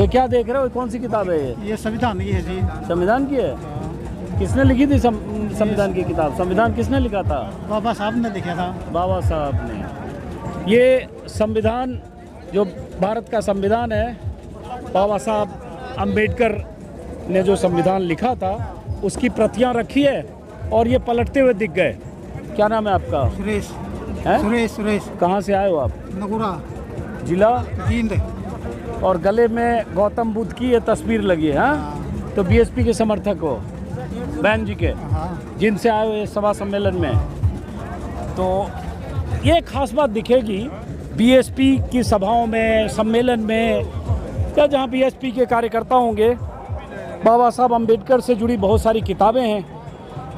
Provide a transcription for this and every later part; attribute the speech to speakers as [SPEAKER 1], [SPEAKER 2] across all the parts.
[SPEAKER 1] तो क्या देख रहे हो, कौन सी किताब है
[SPEAKER 2] ये संविधान की है जी।
[SPEAKER 1] संविधान की है? किसने लिखी थी संविधान की किताब? संविधान किसने लिखा था?
[SPEAKER 2] बाबा साहब ने लिखा था।
[SPEAKER 1] बाबा साहब ने। ये संविधान जो भारत का संविधान है, बाबा साहब अंबेडकर ने जो संविधान लिखा था उसकी प्रतियां रखी है और ये पलटते हुए दिख गए। क्या नाम है आपका?
[SPEAKER 2] सुरेश।
[SPEAKER 1] हैं?
[SPEAKER 2] सुरेश।
[SPEAKER 1] कहाँ से आए हो आप?
[SPEAKER 2] नगुरा
[SPEAKER 1] जिला?
[SPEAKER 2] जींद।
[SPEAKER 1] और गले में गौतम बुद्ध की ये तस्वीर लगी है। हाँ? तो बीएसपी के समर्थक हो, बहन जी के, जिनसे आए हुए सभा सम्मेलन में। तो ये खास बात दिखेगी बीएसपी की सभाओं में, सम्मेलन में, या जहाँ बीएसपी के कार्यकर्ता होंगे। बाबा साहब अंबेडकर से जुड़ी बहुत सारी किताबें हैं,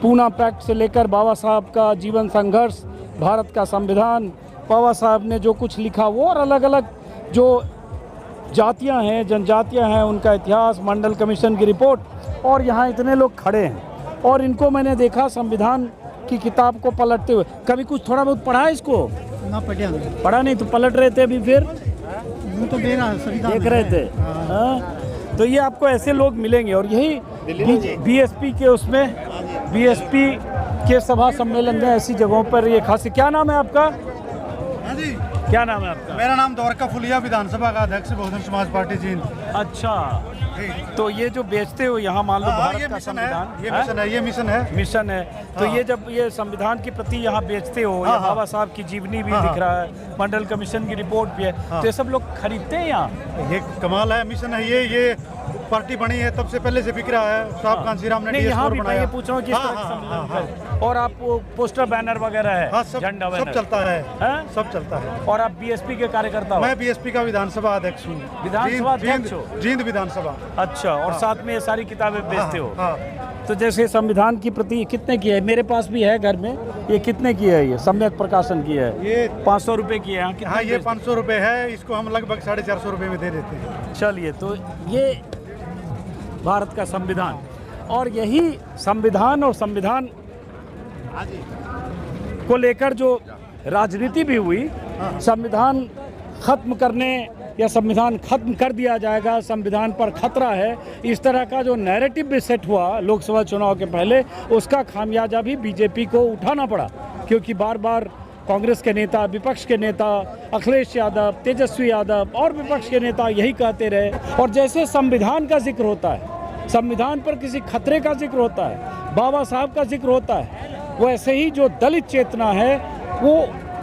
[SPEAKER 1] पूना पैक्ट से लेकर बाबा साहब का जीवन संघर्ष, भारत का संविधान, बाबा साहब ने जो कुछ लिखा वो, और अलग अलग जो जातियां हैं, जनजातियां हैं, उनका इतिहास, मंडल कमीशन की रिपोर्ट। और यहाँ इतने लोग खड़े हैं और इनको मैंने देखा संविधान की किताब को पलटते हुए। कभी कुछ थोड़ा बहुत पढ़ा है इसको?
[SPEAKER 2] ना
[SPEAKER 1] पढ़ा नहीं तो पलट रहे थे अभी? फिर
[SPEAKER 2] तो
[SPEAKER 1] देख रहे थे। हाँ? तो ये आपको ऐसे लोग मिलेंगे और यही बीएसपी के उसमें, बीएसपी के सभा सम्मेलन में ऐसी जगहों पर ये खास। क्या नाम है आपका? क्या नाम है आपका?
[SPEAKER 2] मेरा नाम द्वारका फुलिया, विधानसभा का अध्यक्ष, बहुजन समाज पार्टी जींद।
[SPEAKER 1] अच्छा, तो ये जो बेचते हो यहाँ, मान लो भारत का संविधान,
[SPEAKER 2] ये मिशन है।
[SPEAKER 1] तो ये जब ये संविधान की प्रति यहाँ बेचते हो, या बाबा साहब की जीवनी भी दिख रहा है, मंडल कमीशन की रिपोर्ट भी है, तो ये सब लोग खरीदते हैं यहाँ?
[SPEAKER 2] ये कमाल है, मिशन है ये पार्टी बनी है तब से पहले से बिक रहा है। साहब कांसीराम ने
[SPEAKER 1] यहाँ भी मैं ये पूछ रहा हूँ किस तरह का सम्मेलन है। और आप पोस्टर बैनर वगैरह है, झंडा
[SPEAKER 2] सब चलता है, सब चलता है।
[SPEAKER 1] और आप बीएसपी के कार्यकर्ता हो?
[SPEAKER 2] मैं बीएसपी का विधानसभा अध्यक्ष हूँ।
[SPEAKER 1] विधानसभा अध्यक्ष हो?
[SPEAKER 2] जींद विधानसभा।
[SPEAKER 1] अच्छा, और साथ में ये सारी किताबें बेचते हो? तो जैसे संविधान की प्रति कितने की है? मेरे पास भी है घर में। ये कितने की है? ये सम्यक प्रकाशन की है।
[SPEAKER 2] ये
[SPEAKER 1] 500 रुपए की है।
[SPEAKER 2] हाँ, ये 500 रुपए है। इसको हम लगभग 450 रुपए में दे देते हैं।
[SPEAKER 1] चलिए, तो ये भारत का संविधान, और यही संविधान और संविधान को लेकर जो राजनीति भी हुई, संविधान खत्म करने या संविधान खत्म कर दिया जाएगा, संविधान पर खतरा है, इस तरह का जो नैरेटिव भी सेट हुआ लोकसभा चुनाव के पहले, उसका खामियाजा भी बीजेपी को उठाना पड़ा। क्योंकि बार बार कांग्रेस के नेता, विपक्ष के नेता, अखिलेश यादव, तेजस्वी यादव और विपक्ष के नेता यही कहते रहे। और जैसे संविधान का जिक्र होता है, संविधान पर किसी खतरे का जिक्र होता है, बाबा साहब का जिक्र होता है, वैसे ही जो दलित चेतना है वो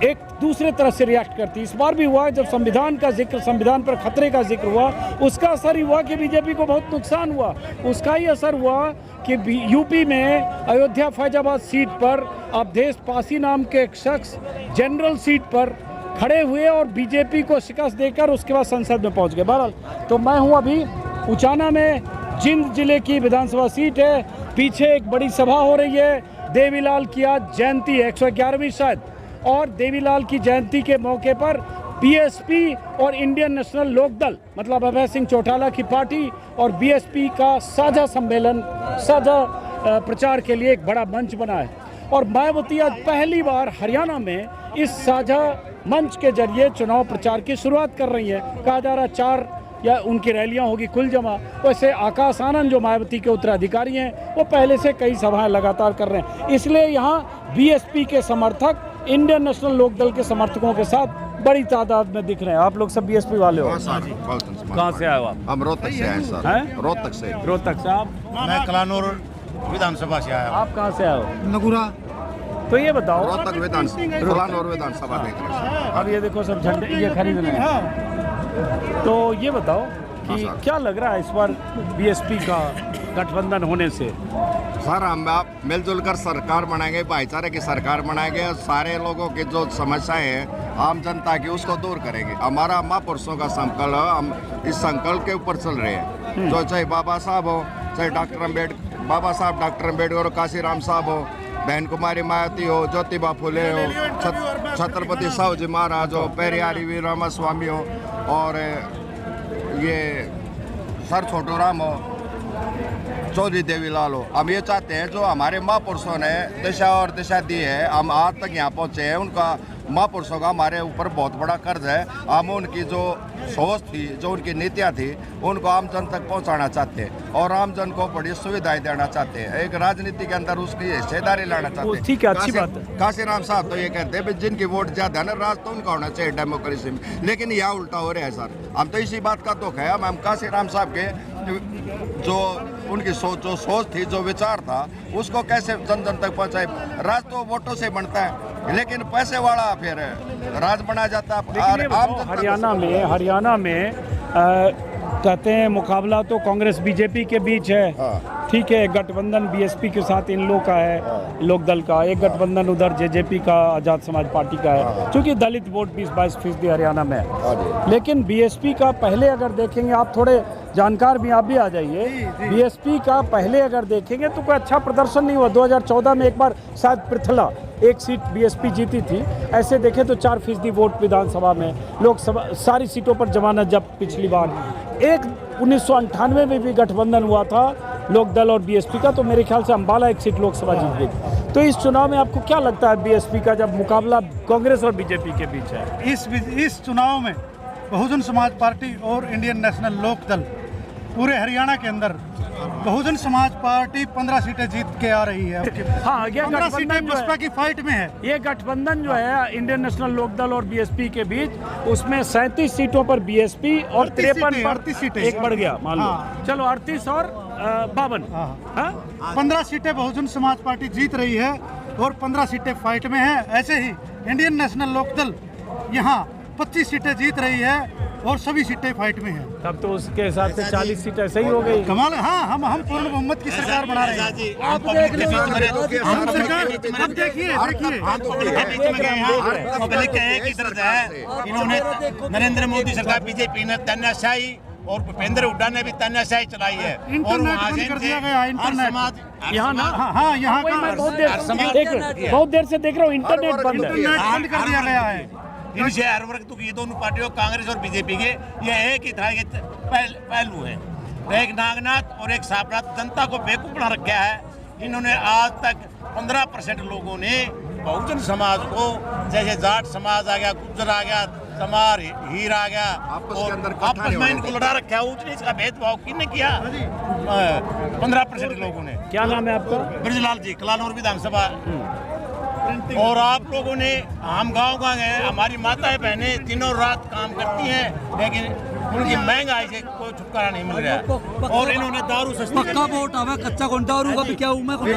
[SPEAKER 1] एक दूसरे तरह से रिएक्ट करती है। इस बार भी हुआ, जब संविधान का जिक्र, संविधान पर खतरे का जिक्र हुआ, उसका असर हुआ कि बीजेपी को बहुत नुकसान हुआ। उसका ही असर हुआ कि यूपी में अयोध्या फैजाबाद सीट पर अवधेश पासी नाम के एक शख्स जनरल सीट पर खड़े हुए और बीजेपी को शिकस्त देकर उसके बाद संसद में पहुंच गए। बहरहाल, तो मैं हूं अभी उचाना में, जींद जिले की विधानसभा सीट है। पीछे एक बड़ी सभा हो रही है, देवीलाल की आज जयंती है, 111वीं शायद। और देवीलाल की जयंती के मौके पर बीएसपी और इंडियन नेशनल लोकदल, मतलब अभय सिंह चौटाला की पार्टी और बीएसपी का साझा सम्मेलन, साझा प्रचार के लिए एक बड़ा मंच बना है। और मायावती आज पहली बार हरियाणा में इस साझा मंच के जरिए चुनाव प्रचार की शुरुआत कर रही है। कहा जा रहा 4 या उनकी रैलियां होगी कुल जमा। वैसे आकाश आनंद जो मायावती के उत्तराधिकारी हैं, वो पहले से कई सभाएं लगातार कर रहे हैं। इसलिए यहाँ बीएसपी के समर्थक इंडियन नेशनल लोकदल के समर्थकों के साथ बड़ी तादाद में दिख रहे हैं। आप लोग सब बीएसपी वाले हो? कहाँ से आए हो आप?
[SPEAKER 3] हम रोहतक से आए सर।
[SPEAKER 1] हैं?
[SPEAKER 3] रोहतक से।
[SPEAKER 1] रोहतक से। आप?
[SPEAKER 2] मैं कलानौर विधानसभा से आया।
[SPEAKER 1] आप कहाँ से आए हो?
[SPEAKER 2] नगुरा।
[SPEAKER 1] तो ये बताओ,
[SPEAKER 3] रोहतक विधानसभा, कलानौर विधानसभा देख रहे हैं।
[SPEAKER 1] अब ये देखो सब झंडे ये खरीद रहे हैं। तो ये बताओ कि क्या लग रहा है इस बार बीएसपी का गठबंधन होने से?
[SPEAKER 3] सर, हम आप मिलजुल कर सरकार बनाएंगे, भाईचारे की सरकार बनाएंगे, सारे लोगों की जो समस्याएं हैं आम जनता की, उसको दूर करेंगे। हमारा महापुरुषों का संकल्प, हम इस संकल्प के ऊपर चल रहे हैं। जो चाहे बाबा साहब हो, चाहे बाबा साहब डॉक्टर अम्बेडकर, काशीराम साहब हो, बहन कुमारी मायावती हो, ज्योतिबा फुले हो, छत्रपति साहूजी महाराज हो, पेरियारी वीर रामास्वामी हो, और ये सर छोटूराम हो, चौधरी देवीलाल हो। हम ये चाहते हैं जो हमारे महापुरुषों ने दिशा और दिशा दी है, हम आज तक यहाँ पहुँचे हैं, उनका महापुरुषों का हमारे ऊपर बहुत बड़ा कर्ज है। हम उनकी जो सोच थी, जो उनकी नीतियाँ थी, उनको आम जन तक पहुँचाना चाहते हैं और आम जन को बड़ी सुविधाएं देना चाहते हैं। एक राजनीति के अंदर उसकी हिस्सेदारी लाना चाहते हैं।
[SPEAKER 1] ठीक है, अच्छी बात है।
[SPEAKER 3] काशीराम साहब तो ये कहते हैं जिनकी वोट ज्यादा है ना, राज तो उनका होना चाहिए डेमोक्रेसी में, लेकिन यहाँ उल्टा हो रहा है सर। हम तो इसी बात का दुख है। हम काशीराम साहब के जो उनकी सोच थी, जो विचार था, उसको कैसे जन जन तक पहुंचाए। राज तो वोटों से बनता है, लेकिन पैसे वाला फिर राज बना जाता है।
[SPEAKER 1] हरियाणा में कहते हैं मुकाबला तो कांग्रेस बीजेपी के बीच है। ठीक है, गठबंधन बीएसपी के साथ इन लोग का है, लोक दल का। एक गठबंधन उधर जेजेपी का, आजाद समाज पार्टी का है, क्योंकि दलित वोट 20-22% हरियाणा में है। लेकिन बीएसपी का पहले अगर देखेंगे, आप थोड़े जानकार भी, आप भी आ जाइए। बीएसपी का पहले अगर देखेंगे तो कोई अच्छा प्रदर्शन नहीं हुआ। 2014 में एक बार शायद पृथला एक सीट बीएसपी जीती थी। ऐसे देखें तो 4% वोट विधानसभा में, लोकसभा सारी सीटों पर जमानत जब पिछली बार। 1998 में भी गठबंधन हुआ था लोक दल और बीएसपी का, तो मेरे ख्याल से अंबाला एक सीट लोकसभा जीत गई। तो इस चुनाव में आपको क्या लगता है बीएसपी का जब मुकाबला कांग्रेस और बीजेपी के बीच है?
[SPEAKER 2] इस चुनाव में बहुजन समाज पार्टी और इंडियन नेशनल लोक दल पूरे हरियाणा के अंदर बहुजन समाज पार्टी 15 सीटें जीत के आ रही है।
[SPEAKER 1] हाँ, ये
[SPEAKER 2] 15 सीटें बसपा की फाइट में है।
[SPEAKER 1] ये गठबंधन जो है इंडियन नेशनल लोक दल और बीएसपी के बीच, उसमें 37 सीटों पर बीएसपी और 53 पर
[SPEAKER 2] 38 सीटें
[SPEAKER 1] एक बढ़ गया, मान लो। चलो 38 और 52।
[SPEAKER 2] 15 सीटें बहुजन समाज पार्टी जीत रही है और 15 सीटें फाइट में है। ऐसे ही इंडियन नेशनल लोक दल यहाँ 25 सीटें जीत रही है और सभी सीटें फाइट में हैं।
[SPEAKER 1] तब तो उसके हिसाब से 40 सीटें सही हो गई।
[SPEAKER 2] कमाल है। हाँ, हम पूर्ण बहुमत की सरकार बना रहे हैं। हम सरकार, अब देखिए
[SPEAKER 4] पब्लिक का एक ही तरफ है। इन्होंने नरेंद्र मोदी सरकार, बीजेपी ने तानाशाही और भूपेंद्र हुड्डा ने भी तानाशाही चलाई है।
[SPEAKER 2] इंटरनेट बंद कर दिया गया। इंटरनेट
[SPEAKER 1] यहाँ ना,
[SPEAKER 2] हाँ, यहाँ का
[SPEAKER 1] बहुत देर से देख रहा हूँ, इंटरनेट बंद
[SPEAKER 2] कर दिया गया है।
[SPEAKER 4] इनसे हर वर्ग तो ये दोनों पार्टियों, कांग्रेस और बीजेपी के, ये एक ही तरह के पहलू है। एक नागनाथ और एक सापनाथ जनता को बेवकूफ बना रखा है। इन्होंने आज तक 15% लोगों ने बहुजन समाज को, जैसे जाट समाज आ गया, गुज्जर आ गया, समार हीर आ गया, और आपस में इनको लड़ा रखा है। ऊंच नीच का भेदभाव किसने किया? 15% लोगों ने।
[SPEAKER 1] क्या नाम है आपका?
[SPEAKER 4] ब्रजलाल जी, कलानौर विधानसभा। और आप लोगों ने, हम गाँव गए, हमारी माताएं बहनें दिनों रात काम करती हैं, लेकिन उनकी महंगाई से कोई छुटकारा नहीं मिल रहा है। और इन्होंने दारू सस्ती,
[SPEAKER 5] पक्का वोट आवा, कच्चा कौन दारू का भी क्या हूँ मैं
[SPEAKER 1] क्या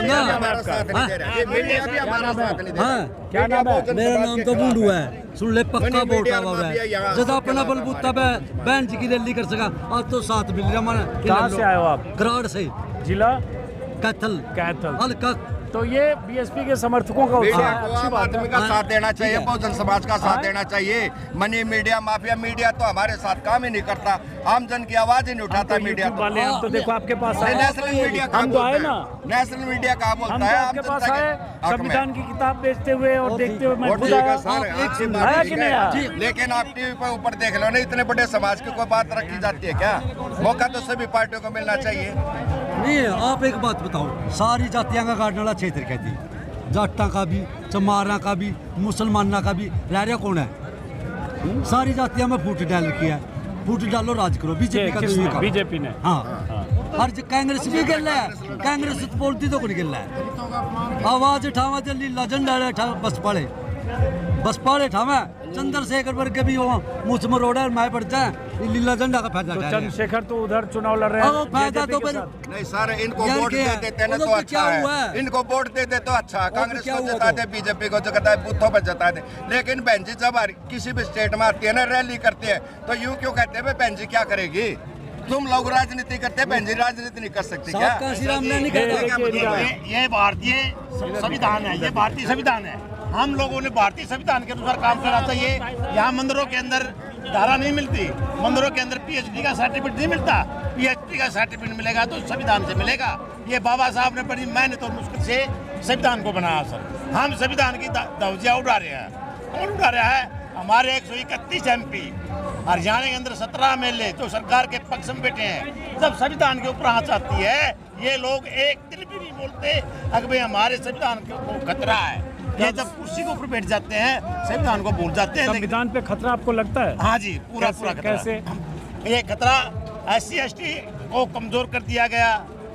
[SPEAKER 1] नाम है?
[SPEAKER 5] मेरा नाम तो बूढ़ू है। सुन ले, पक्का वोट आवा है। जब अपना बलबूता बहन जी की रैली कर सका। आज तो 7 मिल रहा।
[SPEAKER 1] कहाँ से आए हो आप?
[SPEAKER 5] कराड़ से।
[SPEAKER 1] जिला
[SPEAKER 5] कैथल।
[SPEAKER 1] हल्का। तो ये बीएसपी के समर्थकों का उत्साह है, अच्छी बात है।
[SPEAKER 3] का साथ देना चाहिए, बहुजन समाज का साथ देना चाहिए। मनी मीडिया, माफिया मीडिया तो हमारे साथ काम ही नहीं करता। आम जन की आवाज ही नहीं उठाता मीडिया
[SPEAKER 1] वाले। हम तो देखो आपके पास आए,
[SPEAKER 3] नेशनल मीडिया
[SPEAKER 1] हम तो आए ना,
[SPEAKER 3] नेशनल मीडिया कहा बोलता
[SPEAKER 1] हम
[SPEAKER 3] है।
[SPEAKER 1] तो आपके पास आए संविधान की किताब बेचते हुए और देखते हुए। मैं खुद आया कि नहीं आया?
[SPEAKER 3] लेकिन आप टीवी पर ऊपर देख लो ना, इतने बड़े समाज की कोई बात रखी जाती है क्या? मौका तो सभी पार्टियों को मिलना चाहिए।
[SPEAKER 5] नहीं, आप एक बात बताओ, सारी जातियां का काटने वाला क्षेत्र कहती है। जाटा का भी, चमारा का भी, मुसलमाना का भी, रह रहा कौन है? सारी जातियां में फूट डाल किया। फूट डालो, राज करो। बीजेपी का तो
[SPEAKER 1] बीजेपी ने,
[SPEAKER 5] हाँ, और कांग्रेस भी गिल है। कांग्रेस तो बोलती तो कोई गिल है। आवाज उठावा, लीला झंडा बस पड़े, बस पड़े ठावा। चंद्रशेखर वर्ग भी मुझ में रोड है, मैं पड़ता है लीला झंडा का फायदा।
[SPEAKER 1] तो चंद्रशेखर तो उधर चुनाव लड़ रहे हैं,
[SPEAKER 5] फायदा तो
[SPEAKER 3] नहीं सर, इनको वोट दे देते हैं तो अच्छा है। इनको वोट दे दे तो अच्छा। कांग्रेस को जता दे, बीजेपी को जता है, बूथों पर जता दे। लेकिन बहन जी जब किसी भी स्टेट में आती है ना, रैली करती है, तो यूं क्यों कहते हैं बहन जी क्या करेगी? तुम लोग राजनीति करते हैं, बहन जी राजनीति नहीं कर सकती क्या?
[SPEAKER 4] ये भारतीय संविधान है, ये भारतीय संविधान है। हम लोगों ने भारतीय संविधान के अनुसार काम करना चाहिए। यहाँ मंदिरों के अंदर धारा नहीं मिलती, मंदिरों के अंदर पीएचडी का सर्टिफिकेट नहीं मिलता। पीएचडी का सर्टिफिकेट मिलेगा तो संविधान से मिलेगा। ये बाबा साहब ने बड़ी मेहनत और मुश्किल से संविधान को बनाया सर। हम संविधान की धज्जियां उड़ा रहे हैं। कौन उड़ा रहा है? हमारे 131 MP, हरियाणा के अंदर 17 MLA जो सरकार के पक्ष में बैठे हैं। जब संविधान के ऊपर आँच आती है, ये लोग एक दिन भी नहीं बोलते अगर भाई हमारे संविधान को खतरा है। ये जब कुर्सी के ऊपर बैठ जाते हैं संविधान को भूल जाते हैं।
[SPEAKER 1] संविधान पे खतरा आपको लगता है?
[SPEAKER 4] हाँ जी, पूरा
[SPEAKER 1] कैसे,
[SPEAKER 4] पूरा खतरा।
[SPEAKER 1] कैसे?
[SPEAKER 4] ये खतरा SC/ST को कमजोर कर दिया गया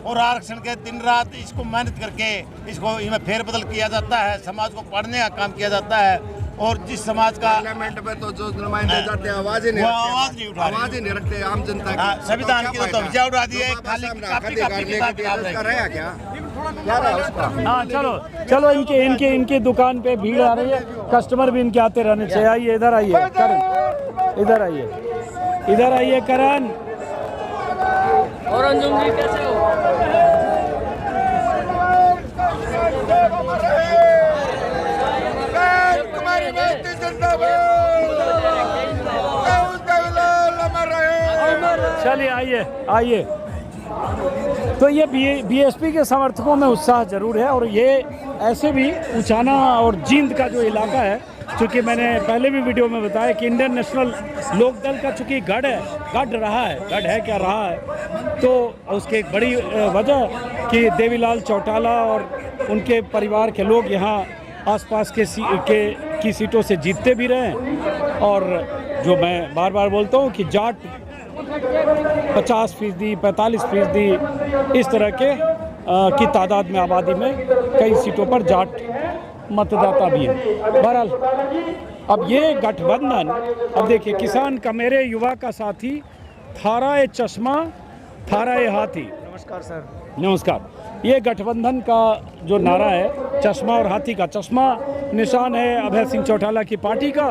[SPEAKER 4] और आरक्षण के दिन रात इसको मेहनत करके इसको इनमें फेरबदल किया जाता है, समाज को पढ़ने का काम किया जाता है। और जिस समाज का
[SPEAKER 3] पार्लियामेंट में तो जो नुमाइंदे जाते हैं आवाज ही नहीं
[SPEAKER 4] उठा रहे।
[SPEAKER 3] आवाज ही नहीं रखते आम जनता की।
[SPEAKER 4] संविधान की तो धज्जियां उड़ा दी है, खाली कापी किताब
[SPEAKER 3] रहेगा क्या रहा उसका?
[SPEAKER 1] हाँ चलो चलो, इनके दुकान पे भीड़ आ रही है, कस्टमर भी इनके आते रहने चाहिए। आइए इधर आइए करण, इधर आइए करण।
[SPEAKER 6] और अंजुम जी कैसे हो?
[SPEAKER 1] चलिए आइए। तो ये बीएसपी के समर्थकों में उत्साह जरूर है। और ये ऐसे भी उचाना और जींद का जो इलाका है, चूँकि मैंने पहले भी वीडियो में बताया कि इंडियन नेशनल लोकदल का चूँकि गढ़ है क्या रहा है, तो उसकी एक बड़ी वजह कि देवीलाल चौटाला और उनके परिवार के लोग यहाँ आसपास की सीटों से जीतते भी रहे। और जो मैं बार बार बोलता हूँ कि जाट 50%, 45% इस तरह के की तादाद में, आबादी में कई सीटों पर जाट मतदाता भी हैं। बहरहाल अब ये गठबंधन, अब देखिए, किसान का मेरे युवा का साथी, थारा ए चश्मा थारा ए हाथी।
[SPEAKER 6] नमस्कार सर।
[SPEAKER 1] नमस्कार। ये गठबंधन का जो नारा है, चश्मा और हाथी का, चश्मा निशान है अभय सिंह चौटाला की पार्टी का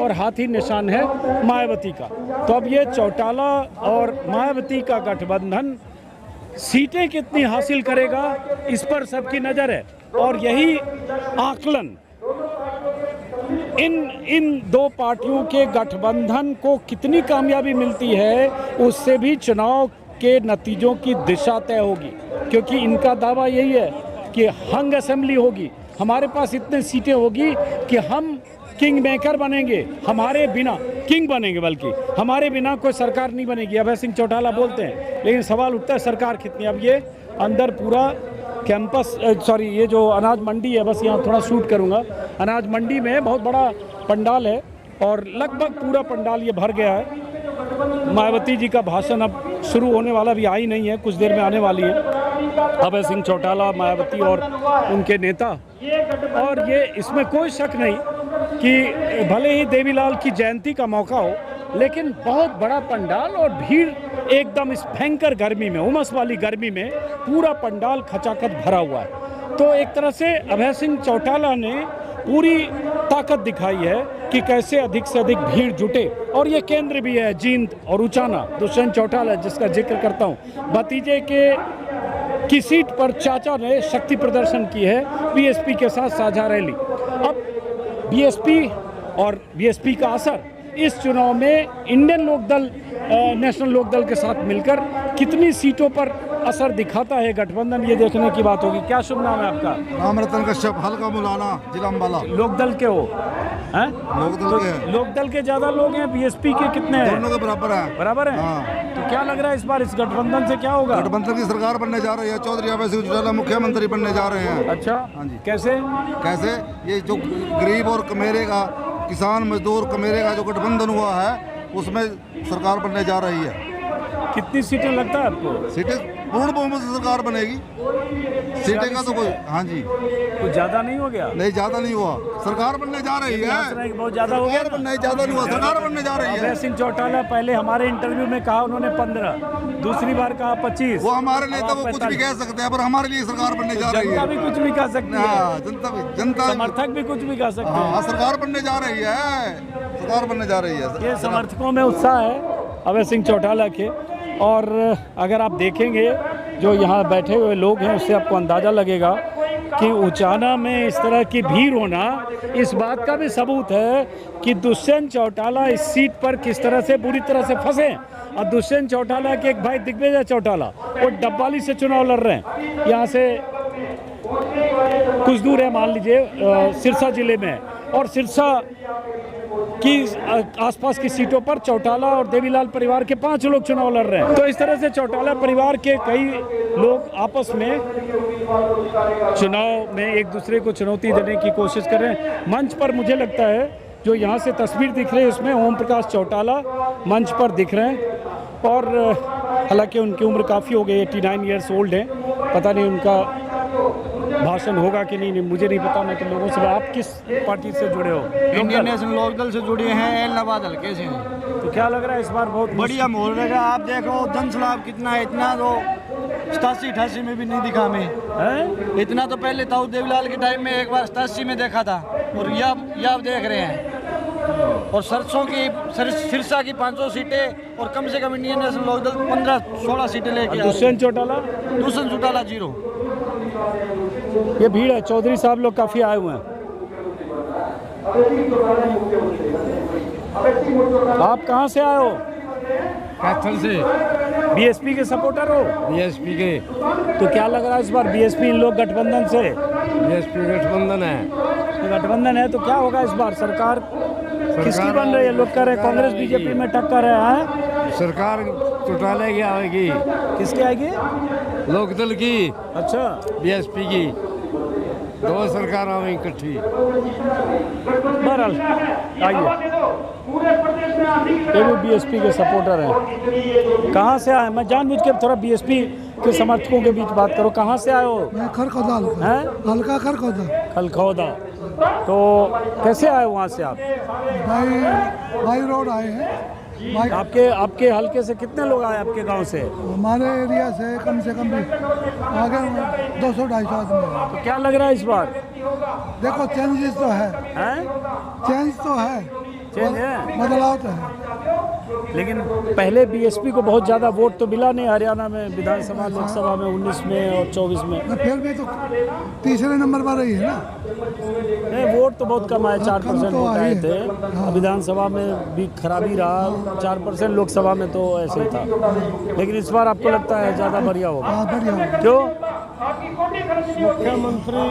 [SPEAKER 1] और हाथी निशान है मायावती का। तो अब ये चौटाला और मायावती का गठबंधन सीटें कितनी हासिल करेगा, इस पर सबकी नज़र है। और यही आकलन इन दो पार्टियों के गठबंधन को कितनी कामयाबी मिलती है, उससे भी चुनाव के नतीजों की दिशा तय होगी। क्योंकि इनका दावा यही है कि हंग असेंबली होगी, हमारे पास इतने सीटें होगी कि हम किंग मेकर बनेंगे, हमारे बिना किंग बनेंगे, बल्कि हमारे बिना कोई सरकार नहीं बनेगी, अभय सिंह चौटाला बोलते हैं। लेकिन सवाल उठता है सरकार कितनी। अब ये अंदर पूरा कैंपस, ये जो अनाज मंडी है, बस यहाँ थोड़ा शूट करूँगा। अनाज मंडी में बहुत बड़ा पंडाल है और लगभग पूरा पंडाल ये भर गया है। मायावती जी का भाषण अब शुरू होने वाला, भी आई नहीं है, कुछ देर में आने वाली है। अभय सिंह चौटाला, मायावती और उनके नेता। और ये इसमें कोई शक नहीं कि भले ही देवीलाल की जयंती का मौका हो, लेकिन बहुत बड़ा पंडाल और भीड़ एकदम इस भयंकर गर्मी में, उमस वाली गर्मी में पूरा पंडाल खचाखच भरा हुआ है। तो एक तरह से अभय सिंह चौटाला ने पूरी ताकत दिखाई है कि कैसे अधिक से अधिक भीड़ जुटे। और ये केंद्र भी है जींद और उचाना, दुष्यंत चौटाला जिसका जिक्र करता हूँ, भतीजे की सीट पर चाचा ने शक्ति प्रदर्शन की है बीएसपी के साथ साझा रैली। अब बीएसपी और बीएसपी का असर इस चुनाव में इंडियन लोकदल, नेशनल लोकदल के साथ मिलकर कितनी सीटों पर असर दिखाता है गठबंधन, ये देखने की बात होगी। क्या शुभ नाम है आपका?
[SPEAKER 7] राम रतन कश्यप, हल्का मुलाना, जिला अम्बाला।
[SPEAKER 1] लोकदल के हो हैं?
[SPEAKER 7] लोकदल के हैं।
[SPEAKER 1] लोकदल के ज्यादा लोग हैं, बीएसपी के कितने हैं?
[SPEAKER 7] दोनों के बराबर है।
[SPEAKER 1] बराबर है।
[SPEAKER 7] हाँ।
[SPEAKER 1] तो क्या लग रहा है इस बार इस गठबंधन से क्या होगा?
[SPEAKER 7] गठबंधन की सरकार बनने जा रही है, चौधरी अभय सिंह चौटाला मुख्यमंत्री बनने जा रहे हैं।
[SPEAKER 1] अच्छा,
[SPEAKER 7] हाँ जी।
[SPEAKER 1] कैसे?
[SPEAKER 7] ये जो गरीब और कमेरे का, किसान मजदूर कमेरे का जो गठबंधन हुआ है, उसमें सरकार बनने जा रही है।
[SPEAKER 1] कितनी सीटें लगता है आपको?
[SPEAKER 7] सीटें पूर्ण बहुमत से सरकार बनेगी। सीटें का तो कोई, हाँ जी,
[SPEAKER 1] कुछ ज्यादा नहीं हो गया?
[SPEAKER 7] नहीं, ज्यादा नहीं हुआ, सरकार बनने जा रही है।
[SPEAKER 1] बहुत ज्यादा हो गया?
[SPEAKER 7] नहीं, ज्यादा नहीं हुआ, सरकार बनने जा रही है।
[SPEAKER 1] अभय सिंह चौटाला पहले हमारे इंटरव्यू में कहा उन्होंने 15, दूसरी बार कहा 25।
[SPEAKER 7] वो हमारे नेता वो कुछ भी कह सकते हैं, पर हमारे लिए सरकार बनने जा रही है।
[SPEAKER 1] जनता भी कुछ भी कह सकती है,
[SPEAKER 7] जनता
[SPEAKER 1] समर्थक भी कुछ भी कह सकते हैं।
[SPEAKER 7] हाँ, सरकार बनने जा रही है, सरकार बनने जा रही है।
[SPEAKER 1] ये समर्थकों में उत्साह है अभय सिंह चौटाला के। और अगर आप देखेंगे जो यहाँ बैठे हुए लोग हैं, उससे आपको अंदाज़ा लगेगा कि उचाना में इस तरह की भीड़ होना इस बात का भी सबूत है कि दुष्यंत चौटाला इस सीट पर किस तरह से बुरी तरह से फंसे। और दुष्यंत चौटाला के एक भाई दिग्विजय चौटाला, वो डब्बाली से चुनाव लड़ रहे हैं, यहाँ से कुछ दूर है, मान लीजिए सिरसा जिले में। और सिरसा 21 आसपास की सीटों पर चौटाला और देवीलाल परिवार के 5 लोग चुनाव लड़ रहे हैं। तो इस तरह से चौटाला परिवार के कई लोग आपस में चुनाव में एक दूसरे को चुनौती देने की कोशिश कर रहे हैं। मंच पर मुझे लगता है जो यहाँ से तस्वीर दिख रही है उसमें ओम प्रकाश चौटाला मंच पर दिख रहे हैं और हालांकि उनकी उम्र काफ़ी हो गई, 89 ईयर्स ओल्ड है। पता नहीं उनका भाषण होगा कि नहीं, मुझे नहीं पता। मैं तो लोगों से, आप किस पार्टी से जुड़े हो?
[SPEAKER 8] इंडियन नेशनल लोकदल से जुड़े हैं, एलनाबाद हल्के से हैं।
[SPEAKER 1] तो क्या लग रहा है इस बार बहुत
[SPEAKER 8] बढ़िया माहौल रहेगा। आप देखो जनसलाब कितना है, इतना तो 87-88 में भी नहीं दिखा हमें
[SPEAKER 1] है?
[SPEAKER 8] इतना तो पहले ताऊ देवीलाल के टाइम में एक बार 87 में देखा था और यह देख रहे हैं। और सरसों की सिरसा की 500 सीटें और कम से कम इंडियन नेशनल लोकदल 15-16 सीटें लेके
[SPEAKER 1] दुष्यंत चौटाला
[SPEAKER 8] 0।
[SPEAKER 1] ये भीड़ है, चौधरी साहब लोग काफ़ी आए हुए हैं। आप कहाँ से आए हो?
[SPEAKER 9] कैथल से।
[SPEAKER 1] बीएसपी के सपोर्टर हो?
[SPEAKER 9] बीएसपी के।
[SPEAKER 1] तो क्या लग रहा है इस बार बीएसपी इन लोग गठबंधन से?
[SPEAKER 9] बीएसपी गठबंधन है।
[SPEAKER 1] गठबंधन है तो क्या होगा इस बार? सरकार किसकी बन रही है? लोग कह रहे हैं कांग्रेस बीजेपी में टक्कर है।
[SPEAKER 9] सरकार चौटाले की आएगी।
[SPEAKER 1] किसकी आएगी?
[SPEAKER 9] लोकदल की।
[SPEAKER 1] अच्छा,
[SPEAKER 9] बीएसपी की। 2 सरकार आएंगी इकट्ठी।
[SPEAKER 1] बहरहाल आइए, ये भी बीएसपी के सपोर्टर हैं। कहाँ से आए? मैं जानबूझ के थोड़ा बीएसपी के समर्थकों के बीच बात करो। कहाँ से आए हो?
[SPEAKER 2] मैं खरखौदा
[SPEAKER 1] हैं?
[SPEAKER 2] हल्का खरखौदा।
[SPEAKER 1] खलखौदा। तो कैसे आए वहाँ से आप?
[SPEAKER 2] भाई रोड आए हैं।
[SPEAKER 1] आपके हल्के से कितने लोग आए आपके गांव से?
[SPEAKER 2] हमारे एरिया से कम भी आगे 200-250 आदमी।
[SPEAKER 1] तो क्या लग रहा है इस बार?
[SPEAKER 2] देखो चेंजेस तो है, चेंज तो है,
[SPEAKER 1] चेंज है,
[SPEAKER 2] बदलाव तो है।
[SPEAKER 1] लेकिन पहले बीएसपी को बहुत ज़्यादा वोट तो मिला नहीं हरियाणा में, विधानसभा लोकसभा में 19 में और 24 में।
[SPEAKER 2] फिर भी तो तीसरे नंबर पर रही है ना।
[SPEAKER 1] नहीं, वोट तो बहुत कम आए, 4% वोट आए थे।
[SPEAKER 2] हाँ।
[SPEAKER 1] विधानसभा में भी खराबी रहा, 4%, लोकसभा में तो ऐसे ही था। लेकिन इस बार आपको लगता है ज़्यादा बढ़िया होगा?
[SPEAKER 2] हाँ, बढ़िया होगा।
[SPEAKER 1] क्यों?
[SPEAKER 2] मुख्यमंत्री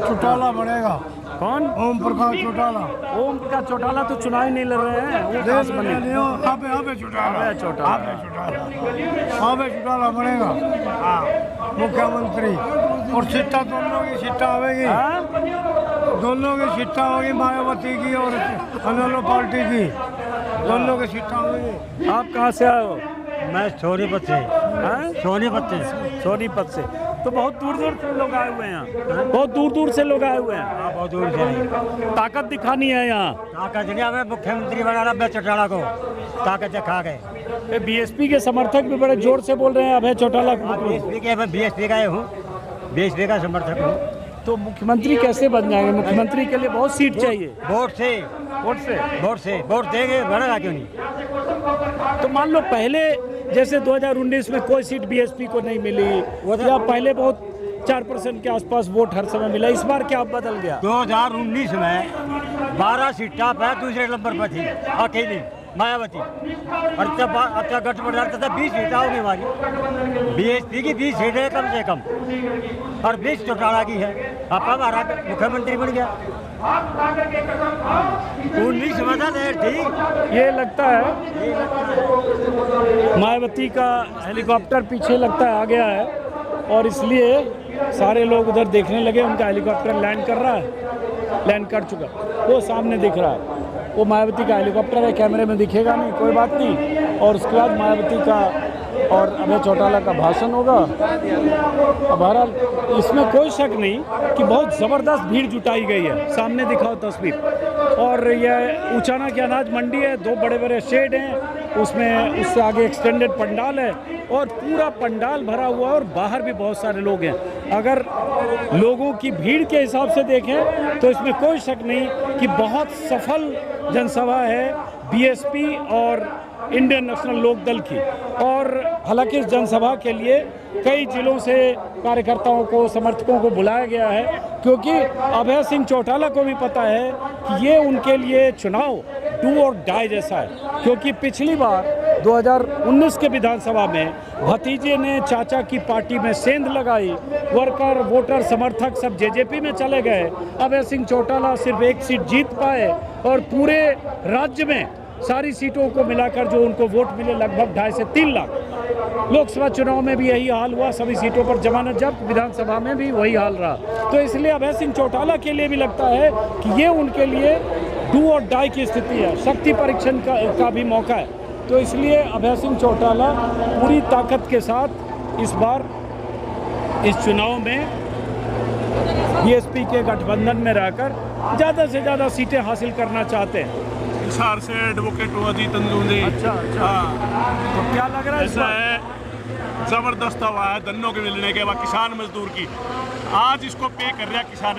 [SPEAKER 2] चौटाला बनेगा।
[SPEAKER 1] कौन?
[SPEAKER 2] ओम प्रकाश चौटाला।
[SPEAKER 1] ओम प्रकाश चौटाला तो चुनाव ही नहीं लड़ रहे हैं, वो कहाँ से बने?
[SPEAKER 2] चौटाला बनेगा मुख्यमंत्री। और सीटा दोनों की सीटा आवेगी, दोनों की सीटा होगी, मायावती की और अनलो पार्टी की, दोनों की सीटा होगी।
[SPEAKER 1] आप कहाँ से आए हो?
[SPEAKER 10] मैं सोनीपत से।
[SPEAKER 1] सोनीपत से। तो बहुत दूर दूर से लोग आए हुए हैं, बहुत दूर दूर से लोग आए हुए हैं।
[SPEAKER 10] बहुत दूर से
[SPEAKER 1] ताकत दिखानी है यहाँ।
[SPEAKER 10] ताकत दिखा, मैं मुख्यमंत्री बनाना अभय चौटाला को, ताकत दिखा गए।
[SPEAKER 1] बीएसपी के समर्थक भी बड़े जोर से बोल रहे हैं अभय चौटाला को।
[SPEAKER 10] बीएसपी का हूँ, बीएसपी का समर्थक हूँ।
[SPEAKER 1] तो मुख्यमंत्री कैसे बन जाएंगे? मुख्यमंत्री के लिए बहुत सीट चाहिए।
[SPEAKER 10] वोट देंगे, बढ़ेगा क्यों नहीं?
[SPEAKER 1] तो मान लो पहले जैसे 2019 में कोई सीट बीएसपी को नहीं मिली, या पहले बहुत 4% के आसपास वोट हर समय मिला, इस बार क्या बदल गया?
[SPEAKER 10] 2019 में 12 सीटा पे दूसरे नंबर पर थी अकेली मायावती, और अब गठबंधन था 20 सीटें होगी हमारी। बीएसपी की 20 सीटें कम से कम, और 20 चौटाला की है। अब हमारा मुख्यमंत्री बन गया। 19 में थी।
[SPEAKER 1] ये लगता है मायावती का हेलीकॉप्टर पीछे लगता है आ गया है, और इसलिए सारे लोग उधर देखने लगे। उनका हेलीकॉप्टर लैंड कर रहा है, लैंड कर चुका, वो सामने दिख रहा है, वो मायावती का हेलीकॉप्टर है। कैमरे में दिखेगा नहीं, कोई बात नहीं। और उसके बाद मायावती का और अभय चौटाला का भाषण होगा। बहरहाल इसमें कोई शक नहीं कि बहुत ज़बरदस्त भीड़ जुटाई गई है। सामने दिखाओ तस्वीर। और यह उचाना की अनाज मंडी है, 2 बड़े बड़े शेड हैं, उसमें उससे आगे एक्सटेंडेड पंडाल है, और पूरा पंडाल भरा हुआ है, और बाहर भी बहुत सारे लोग हैं। अगर लोगों की भीड़ के हिसाब से देखें तो इसमें कोई शक नहीं कि बहुत सफल जनसभा है बीएसपी और इंडियन नेशनल लोकदल की। और हालांकि इस जनसभा के लिए कई जिलों से कार्यकर्ताओं को, समर्थकों को बुलाया गया है, क्योंकि अभय सिंह चौटाला को भी पता है कि ये उनके लिए चुनाव डू और डाई जैसा है। क्योंकि पिछली बार 2019 के विधानसभा में भतीजे ने चाचा की पार्टी में सेंध लगाई, वर्कर वोटर समर्थक सब जेजेपी में चले गए। अभय सिंह चौटाला सिर्फ एक सीट जीत पाए और पूरे राज्य में सारी सीटों को मिलाकर जो उनको वोट मिले लगभग 2.5 से 3 लाख। लोकसभा चुनाव में भी यही हाल हुआ, सभी सीटों पर जमानत जब्त, विधानसभा में भी वही हाल रहा। तो इसलिए अभय सिंह चौटाला के लिए भी लगता है कि ये उनके लिए डू और डाई की स्थिति है, शक्ति परीक्षण का भी मौका है। तो इसलिए अभय सिंह चौटाला पूरी ताकत के साथ इस बार इस चुनाव में बीएसपी के गठबंधन में रहकर ज़्यादा से ज़्यादा सीटें हासिल करना चाहते हैं।
[SPEAKER 11] हिसार से एडवोकेट अजीत अंजुम।
[SPEAKER 1] अच्छा, तो क्या लग रहा है?
[SPEAKER 11] ऐसा है, जबरदस्त हवा है धन्नों के मिलने के बाद किसान मजदूर की। आज इसको पे कर रहा किसान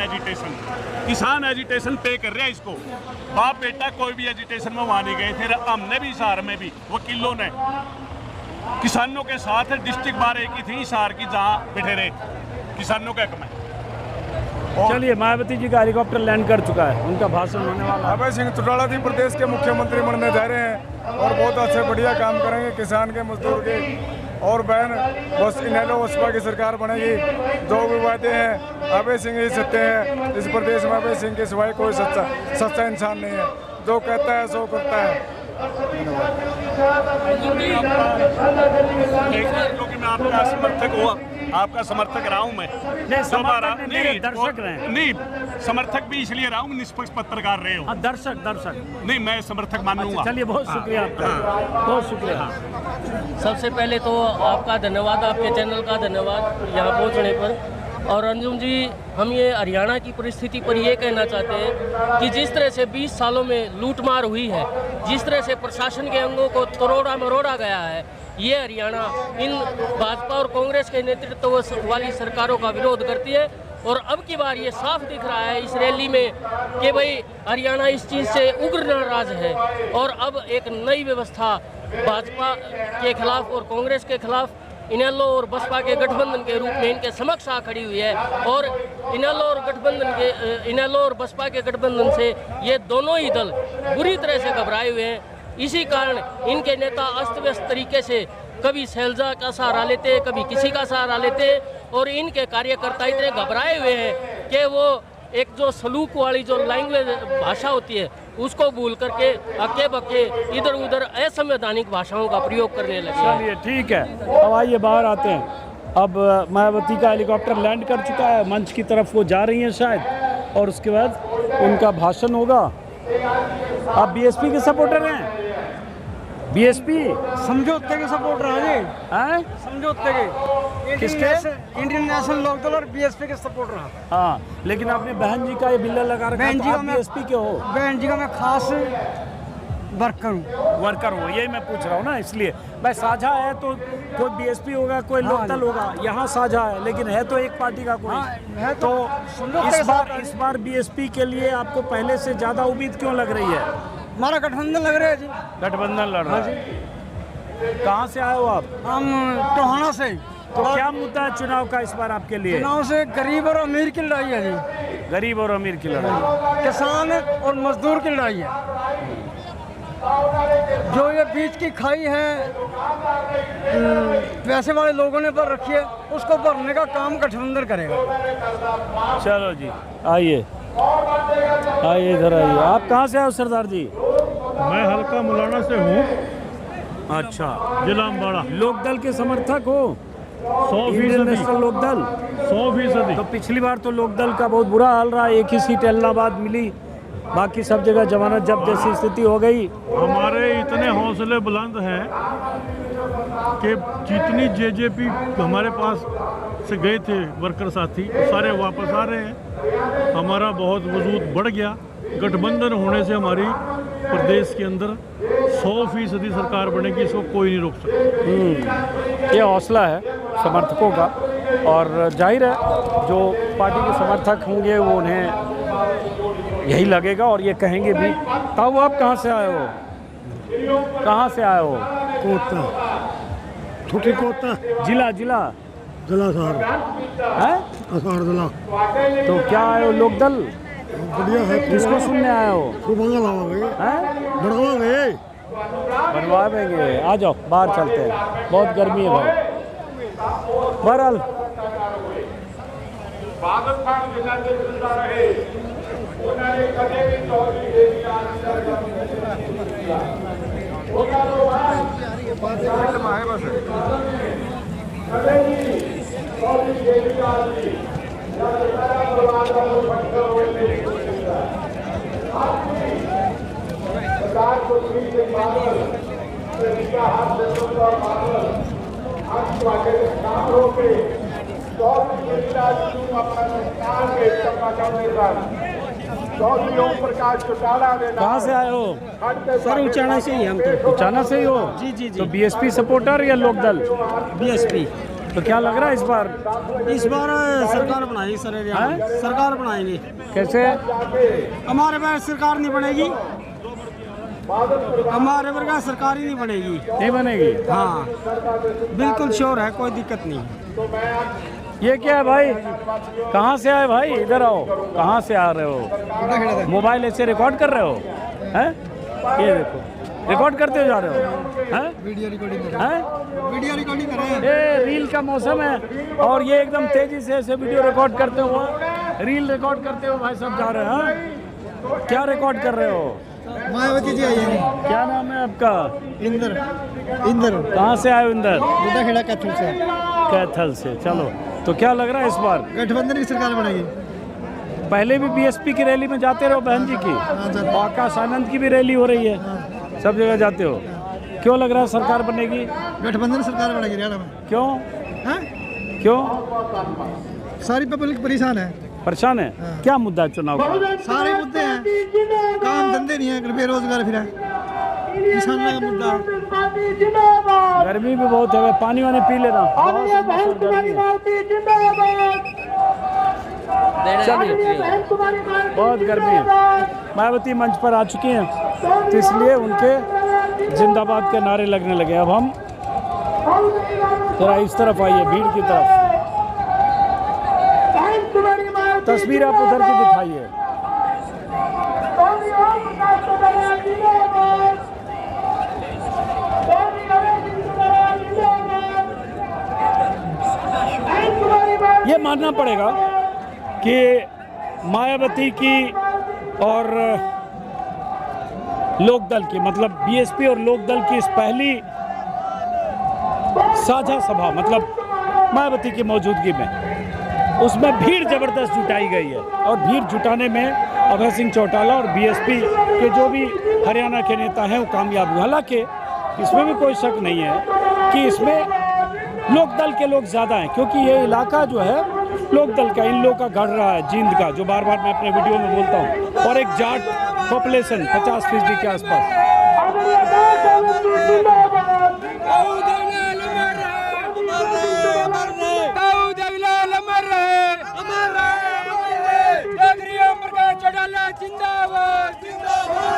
[SPEAKER 11] एजिटेशन पे कर रहा है इसको। बाप बेटा कोई भी एजिटेशन में वहाँ नहीं गए थे, हमने भी हिसार में भी वकीलों ने किसानों के साथ डिस्ट्रिक्ट बार एक ही थी हिसार की, जहाँ बैठे रहे किसानों का हक में।
[SPEAKER 1] चलिए, मायावती जी का हेलीकॉप्टर लैंड कर चुका है, उनका भाषण होने वाला है।
[SPEAKER 12] अभय सिंह चौटाला जी प्रदेश के मुख्यमंत्री बनने जा रहे हैं और बहुत अच्छे बढ़िया काम करेंगे किसान के, मजदूर के। और बहन बस इनेलो बसपा की सरकार बनेगी। जो भी वादे हैं अभय सिंह ही सत्य है इस प्रदेश में। अभय सिंह के सिवाय कोई सच्चा इंसान नहीं है, जो कहता है सो करता है।
[SPEAKER 11] क्योंकि मैं आपका समर्थक हुआ, आपका समर्थक रहा हूँ मैं।
[SPEAKER 1] दर्शक रहे
[SPEAKER 11] नहीं, समर्थक भी इसलिए रहा हूँ, निष्पक्ष पत्रकार रहे हो।
[SPEAKER 1] दर्शक
[SPEAKER 11] नहीं, मैं समर्थक मानूंगा।
[SPEAKER 1] चलिए, बहुत शुक्रिया आपका, बहुत शुक्रिया।
[SPEAKER 6] सबसे पहले तो आपका धन्यवाद, आपके चैनल का धन्यवाद यहाँ पहुँचने पर। और अंजुम जी, हम ये हरियाणा की परिस्थिति पर ये कहना चाहते हैं कि जिस तरह से 20 सालों में लूटमार हुई है, जिस तरह से प्रशासन के अंगों को तोड़ा मरोड़ा गया है, ये हरियाणा इन भाजपा और कांग्रेस के नेतृत्व वाली सरकारों का विरोध करती है। और अब की बार ये साफ दिख रहा है इस रैली में कि भाई हरियाणा इस चीज़ से उग्र नाराज है और अब एक नई व्यवस्था भाजपा के खिलाफ और कांग्रेस के खिलाफ इनेलो और बसपा के गठबंधन के रूप में इनके समक्ष आ खड़ी हुई है। और इनेलो और बसपा के गठबंधन से ये दोनों ही दल बुरी तरह से घबराए हुए हैं। इसी कारण इनके नेता अस्त व्यस्त तरीके से कभी शैलजा का सहारा लेते, कभी किसी का सहारा लेते, और इनके कार्यकर्ता इतने घबराए हुए हैं कि वो एक जो सलूक वाली जो लैंग्वेज भाषा होती है उसको भूल करके अक्के बक्के इधर उधर असंवैधानिक भाषाओं का प्रयोग करने लगे।
[SPEAKER 1] चलिए, ठीक है, अब आइए बाहर आते हैं। अब मायावती का हेलीकॉप्टर लैंड कर चुका है, मंच की तरफ वो जा रही हैं शायद, और उसके बाद उनका भाषण होगा। आप बीएसपी के सपोर्टर हैं? बीएसपी
[SPEAKER 8] समझौते के सपोर्टर हैं जी, समझौते के।
[SPEAKER 1] किसके?
[SPEAKER 8] इंडियन नेशनल लोकदल और बीएसपी के सपोर्टर हैं।
[SPEAKER 1] हाँ, लेकिन आपने बहन जी का ये बिल्ला लगा रखा है, तो आप बीएसपी के हो?
[SPEAKER 8] बहन जी का मैं खास
[SPEAKER 1] वर्कर हो, यही मैं पूछ रहा हूँ ना, इसलिए भाई साझा है तो कोई बीएसपी होगा, कोई लोकदल होगा, यहाँ साझा है लेकिन है तो एक पार्टी का कोई। तो इस बार बीएसपी के लिए आपको पहले से ज्यादा उम्मीद क्यों लग रही है?
[SPEAKER 8] हमारा गठबंधन लग रहा है जी।
[SPEAKER 1] गठबंधन लड़ रहा है। कहाँ से आए हो आप?
[SPEAKER 8] हम टोहाना से।
[SPEAKER 1] तो क्या मुद्दा है चुनाव का इस बार आपके लिए?
[SPEAKER 8] चुनाव से गरीब और अमीर की लड़ाई है जी।
[SPEAKER 1] गरीब और अमीर की लड़ाई,
[SPEAKER 8] किसान और मजदूर की लड़ाई है। जो ये बीच की खाई है पैसे वाले लोगों ने भर रखी है, उसको भरने का काम गठबंधन करेगा।
[SPEAKER 1] चलो जी, आइए इधर आइए। आप कहाँ से आए हो सरदार जी?
[SPEAKER 11] मैं हल्का मुलाना से हूँ।
[SPEAKER 1] अच्छा,
[SPEAKER 11] जिला अम्बाड़ा।
[SPEAKER 1] लोकदल के समर्थक हो?
[SPEAKER 11] 100%
[SPEAKER 1] नेशनल लोकदल
[SPEAKER 11] 100%।
[SPEAKER 1] तो पिछली बार तो लोकदल का बहुत बुरा हाल रहा, एक ही सीट इलाहाबाद मिली, बाकी सब जगह जमानत जब्त जैसी स्थिति हो गई।
[SPEAKER 11] हमारे इतने हौसले बुलंद हैं कि जितनी जेजेपी हमारे पास से गए थे वर्कर साथी, सारे वापस आ रहे हैं। हमारा बहुत वजूद बढ़ गया। गठबंधन होने से हमारी प्रदेश के अंदर 100% सरकार बनेगी, इसको कोई नहीं रोक सकता।
[SPEAKER 1] ये हौसला है समर्थकों का, और जाहिर है जो पार्टी के समर्थक होंगे वो उन्हें यही लगेगा और ये कहेंगे भी। ताऊ, आप कहाँ से आए हो? कहाँ से आए हो?
[SPEAKER 12] कोटा, छोटी कोटा,
[SPEAKER 1] जिला
[SPEAKER 12] सार
[SPEAKER 1] है?
[SPEAKER 12] जिला।
[SPEAKER 1] तो क्या आए हो? लोकदल
[SPEAKER 12] बढ़िया है।
[SPEAKER 1] किसको सुनने आए हो?
[SPEAKER 12] बंगाल गए,
[SPEAKER 1] हैं?
[SPEAKER 12] बड़गांव गए।
[SPEAKER 1] बनवाएंगे। आ जाओ बाहर चलते हैं, बहुत गर्मी है भाई। बहरहाल कहाँ से आए हो?
[SPEAKER 13] सर उचाना से ही हम तो।
[SPEAKER 1] उचाना से ही हो?
[SPEAKER 13] जी जी जी।
[SPEAKER 1] तो बीएसपी सपोर्टर या लोकदल?
[SPEAKER 13] बीएसपी।
[SPEAKER 1] तो क्या लग रहा है इस बार?
[SPEAKER 13] इस बार सरकार बनाएगी सर, सरकार बनाएंगे।
[SPEAKER 1] कैसे?
[SPEAKER 13] हमारे पास सरकार नहीं बनेगी, हमारे वर्ग सरकार ही नहीं बनेगी।
[SPEAKER 1] नहीं बनेगी?
[SPEAKER 13] हाँ बिल्कुल श्योर है, कोई दिक्कत नहीं।
[SPEAKER 1] ये क्या है भाई? कहाँ से आए भाई? इधर आओ। कहाँ से आ रहे हो? मोबाइल ऐसे रिकॉर्ड कर रहे हो? हैं? ये देखो, रिकॉर्ड करते हो जा रहे हो? हैं?
[SPEAKER 8] वीडियो रिकॉर्डिंग कर
[SPEAKER 1] हैं?
[SPEAKER 8] वीडियो रिकॉर्डिंग कर रहे हैं।
[SPEAKER 1] ये रील का मौसम है और ये एकदम तेजी से ऐसे वीडियो रिकॉर्ड करते हुए, रील रिकॉर्ड करते हुए भाई सब जा रहे हैं। हाँ? क्या रिकॉर्ड कर रहे हो?
[SPEAKER 8] मायावती जी आई है।
[SPEAKER 1] क्या नाम है आपका?
[SPEAKER 8] इंदर।
[SPEAKER 1] कहाँ से आए हो इंदर?
[SPEAKER 8] बुढ़ाखेड़ा कैथल से।
[SPEAKER 1] कैथल से। चलो, तो क्या लग रहा है इस बार?
[SPEAKER 8] गठबंधन की सरकार बनेगी।
[SPEAKER 1] पहले भी बीएसपी की रैली में जाते रहो बहन जी की, आकाश आनंद की भी रैली हो रही है, सब जगह जाते हो। क्यों लग रहा है सरकार बनेगी?
[SPEAKER 8] गठबंधन सरकार बनेगी हरियाणा में।
[SPEAKER 1] क्यों?
[SPEAKER 8] हैं?
[SPEAKER 1] क्यों?
[SPEAKER 8] सारी पब्लिक परेशान है।
[SPEAKER 1] परेशान है? क्या मुद्दा है चुनाव का?
[SPEAKER 8] सारे मुद्दे हैं, काम धंधे नहीं है, बेरोजगार फिर है, किसान का मुद्दा।
[SPEAKER 1] गर्मी भी बहुत है, पानी वानी पी लेना। चलिए, बहुत गर्मी है। मायावती मंच पर आ चुकी हैं, तो इसलिए उनके जिंदाबाद के नारे लगने लगे। अब हम थोड़ा इस तरफ आइए, भीड़ की तरफ। तस्वीर आप उधर की दिखाइए। ये मानना पड़ेगा कि मायावती की और लोकदल की, मतलब बीएसपी और लोकदल की इस पहली साझा सभा, मतलब मायावती की मौजूदगी में, उसमें भीड़ जबरदस्त जुटाई गई है। और भीड़ जुटाने में अभय सिंह चौटाला और बीएसपी के जो भी हरियाणा के नेता हैं वो कामयाब हुए। हालांकि इसमें भी कोई शक नहीं है कि इसमें लोकदल के लोग ज़्यादा हैं, क्योंकि ये इलाका जो है लोकदल का, इन लोगों का गढ़ रहा है, जींद का, जो बार बार मैं अपने वीडियो में बोलता हूँ। और एक जाट पॉपुलेशन 50% के आसपास।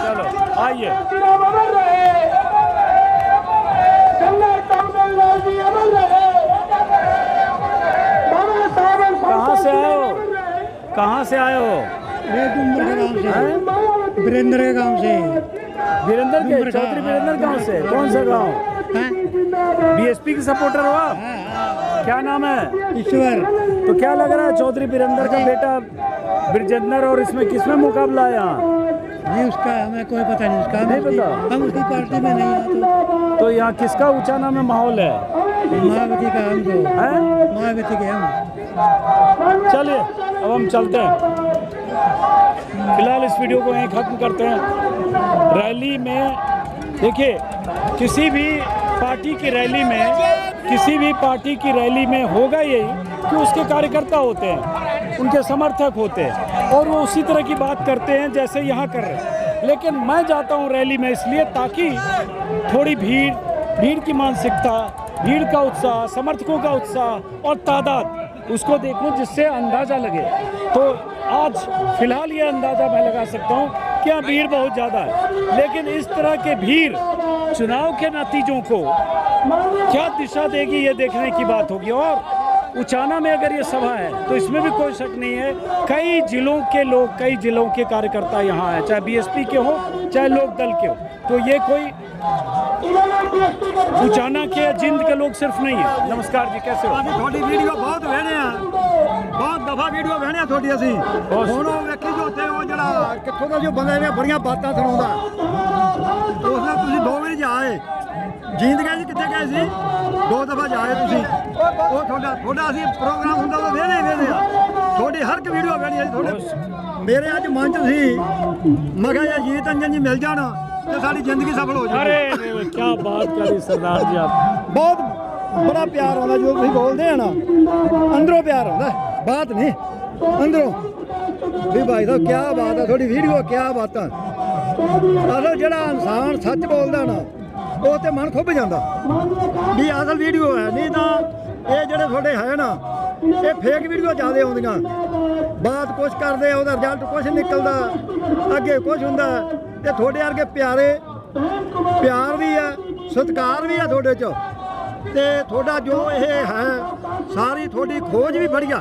[SPEAKER 1] चलो आइए। कहाँ से आए हो? कहाँ से आए हो?
[SPEAKER 8] वीरेंद्र के गांव से।
[SPEAKER 1] वीरेंद्र के? चौधरी वीरेंद्र गांव से? कौन सा गांव? बीएसपी की सपोर्टर हुआ? क्या नाम है?
[SPEAKER 8] ईश्वर।
[SPEAKER 1] तो क्या लग रहा है चौधरी वीरेंद्र का बेटा ब्रिजेंद्र और इसमें किसमें मुकाबला है यहाँ?
[SPEAKER 8] नहीं, उसका हमें कोई पता नहीं। उसका
[SPEAKER 1] नहीं पता?
[SPEAKER 8] हम उसकी पार्टी में नहीं है।
[SPEAKER 1] तो यहाँ किसका उचाना में माहौल है?
[SPEAKER 8] मायावती का। हम तो मायावती के हम।
[SPEAKER 1] चलिए अब हम चलते हैं। फिलहाल इस वीडियो को यहीं ख़त्म करते हैं। रैली में देखिए, किसी भी पार्टी की रैली में, किसी भी पार्टी की रैली में होगा यही कि उसके कार्यकर्ता होते हैं, उनके समर्थक होते हैं और वो उसी तरह की बात करते हैं जैसे यहाँ कर रहे हैं। लेकिन मैं जाता हूँ रैली में इसलिए ताकि थोड़ी भीड़ की मानसिकता, भीड़ का उत्साह, समर्थकों का उत्साह और तादाद उसको देखूं, जिससे अंदाज़ा लगे। तो आज फिलहाल ये अंदाज़ा मैं लगा सकता हूँ कि यहाँ भीड़ बहुत ज़्यादा है, लेकिन इस तरह के भीड़ चुनाव के नतीजों को क्या दिशा देगी ये देखने की बात होगी। और उचाना में अगर ये सभा है तो इसमें भी कोई शक नहीं है, कई जिलों के लोग, कई जिलों के कार्यकर्ता यहाँ हैं, चाहे बीएसपी के हो चाहे लोकदल के हो। तो ये कोई उचाना के जिंद के लोग सिर्फ नहीं है। नमस्कार जी, कैसे हो?
[SPEAKER 8] थोड़ी वीडियो बहुत वेने बहुत दफा वीडियो वेने थोड़ी असी ਹੁਣ ਉਹ ਵੇਖੀ ਜੋ ਉੱਥੇ ਉਹ ਜਿਹੜਾ ਕਿੱਥੋਂ ਦਾ ਜੋ ਬੰਦਾ ਨੇ ਬੜੀਆਂ ਬਾਤਾਂ ਸੁਣਾਉਂਦਾ ਉਸ ਨਾਲ ਤੁਸੀਂ 2 ਵਾਰੀ ਜਾਏ ਜੀਂਦ ਗਏ ਜੀ ਕਿੱਥੇ ਗਏ ਸੀ 2 ਦਫਾ ਜਾਏ ਤੁਸੀਂ ਉਹ ਤੁਹਾਡਾ ਅਸੀਂ ਪ੍ਰੋਗਰਾਮ ਹੁੰਦਾ ਉਹ ਵੇਨੇ ਆ ਤੁਹਾਡੀ ਹਰ ਇੱਕ ਵੀਡੀਓ ਵੇਣੀ ਹੈ ਤੁਹਾਡੇ ਮੇਰੇ ਅੱਜ ਮਨ ਚ ਸੀ ਮੈਂ ਕਿਹਾ ਜੀਤ ਅੰਜਨ ਜੀ ਮਿਲ ਜਾਣ ਤੇ ਸਾਡੀ ਜ਼ਿੰਦਗੀ ਸਫਲ ਹੋ ਜਾਵੇ।
[SPEAKER 1] अरे क्या बात करी सरदार जी आप।
[SPEAKER 8] ਬਹੁਤ ਬੜਾ ਪਿਆਰ ਆਉਂਦਾ ਜੋ ਤੁਸੀਂ ਬੋਲਦੇ ਆ ਨਾ ਅੰਦਰੋਂ ਪਿਆਰ ਆਉਂਦਾ ਬਾਤ ਨਹੀਂ ਅੰਦਰੋਂ ਵੀ ਭਾਈ ਸਾਹਿਬ ਕੀ ਬਾਤ ਹੈ ਤੁਹਾਡੀ ਵੀਡੀਓ ਕੀ ਬਾਤਾਂ ਅਸਲ ਜਿਹੜਾ ਇਨਸਾਨ ਸੱਚ ਬੋਲਦਾ ਨਾ ਉਹ ਤੇ ਮਨ ਖੁੱਭ ਜਾਂਦਾ ਵੀ ਅਸਲ ਵੀਡੀਓ ਹੈ ਨਹੀਂ ਤਾਂ ਇਹ ਜਿਹੜੇ ਤੁਹਾਡੇ ਹੈ ਨਾ ਇਹ ਫੇਕ ਵੀਡੀਓ ਜ਼ਿਆਦਾ ਆਉਂਦੀਆਂ ਬਾਤ ਕੁਛ ਕਰਦੇ ਉਹਦਾ ਰਿਜ਼ਲਟ ਕੁਛ ਨਿਕਲਦਾ ਅੱਗੇ ਕੁਛ ਹੁੰਦਾ ਤੇ ਤੁਹਾਡੇ ਵਰਗੇ ਪਿਆਰ ਵੀ ਹੈ ਸਤਿਕਾਰ ਵੀ ਹੈ ਤੁਹਾਡੇ 'ਚ ਤੇ ਤੁਹਾਡਾ ਜੋ ਇਹ ਹੈ ਸਾਰੀ ਤੁਹਾਡੀ ਖੋਜ ਵੀ बढ़िया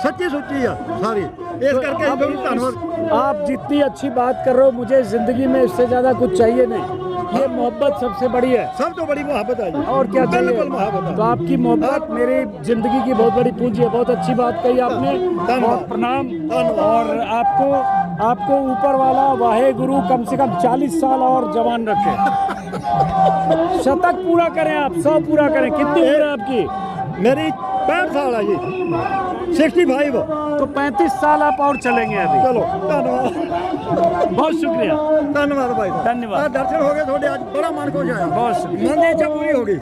[SPEAKER 8] सच्ची सुच्ची है सारी इस करके धन्यवाद।
[SPEAKER 1] आप जितनी अच्छी बात कर रहे हो मुझे जिंदगी में इससे ज्यादा कुछ चाहिए नहीं। ये मोहब्बत सबसे बड़ी है,
[SPEAKER 8] सब तो बड़ी मोहब्बत है
[SPEAKER 1] और क्या चाहिए।
[SPEAKER 8] बिल्कुल मोहब्बत है।
[SPEAKER 1] तो आपकी मोहब्बत मेरी जिंदगी की बहुत बड़ी पूंजी है। बहुत अच्छी बात कही आपने, बहुत प्रणाम। और आपको ऊपर वाला वाहे गुरु कम से कम 40 साल और जवान रखे। शतक पूरा करें आप, 100 पूरा करें। कितनी उम्र है आपकी?
[SPEAKER 8] मेरी 65 साल है जी, 65।
[SPEAKER 1] तो 35 साल आप और चलेंगे अभी।
[SPEAKER 8] चलो धन्यवाद,
[SPEAKER 1] बहुत शुक्रिया।
[SPEAKER 8] धन्यवाद भाई,
[SPEAKER 1] धन्यवाद।
[SPEAKER 8] दर्शन हो गए थोड़े, आज बड़ा मन खुश आया।
[SPEAKER 1] बहुत शुक्रिया।
[SPEAKER 8] मन की इच्छा पूरी हो गई,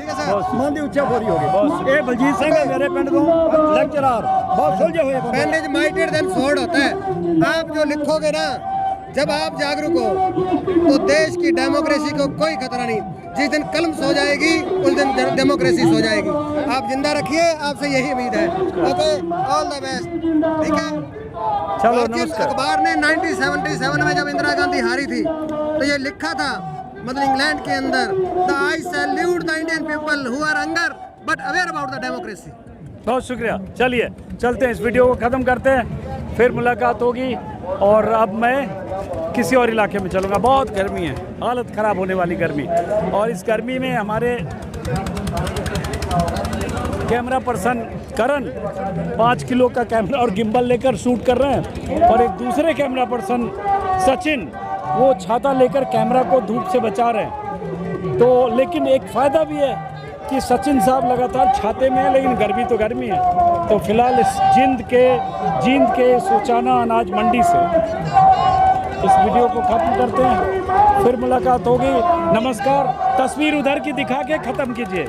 [SPEAKER 8] मन की इच्छा पूरी हो गई। ये बलजीत सिंह है मेरे पिंड को लेक्चरार, बहुत सुलझे हुए।
[SPEAKER 14] मैन इज माइटेड देन स्वॉर्ड होता है। आप जो लिखोगे ना, जब आप जागरूक हो तो देश की डेमोक्रेसी को कोई खतरा नहीं। जिस दिन कलम सो जाएगी उस दिन डेमोक्रेसी सो जाएगी। आप जिंदा रखिए, आपसे यही उम्मीद है। Okay, all the best. ठीक है,
[SPEAKER 1] चलो
[SPEAKER 14] और जिस अखबार ने 1977 में जब इंदिरा गांधी हारी थी तो ये लिखा था, मतलब इंग्लैंड के अंदर, the I salute the Indian people who are hunger but aware about the democracy.
[SPEAKER 1] बहुत शुक्रिया। चलिए चलते हैं, इस वीडियो को ख़त्म करते हैं, फिर मुलाकात होगी। और अब मैं किसी और इलाके में चलूँगा। बहुत गर्मी है, हालत ख़राब होने वाली गर्मी। और इस गर्मी में हमारे कैमरा पर्सन करण 5 किलो का कैमरा और गिम्बल लेकर शूट कर रहे हैं, और एक दूसरे कैमरा पर्सन सचिन वो छाता लेकर कैमरा को धूप से बचा रहे हैं। तो लेकिन एक फ़ायदा भी है कि सचिन साहब लगातार छाते में है, लेकिन गर्मी तो गर्मी है। तो फिलहाल इस जींद के उचाना अनाज मंडी से इस वीडियो को ख़त्म करते हैं, फिर मुलाकात होगी। नमस्कार। तस्वीर उधर की दिखा के ख़त्म कीजिए।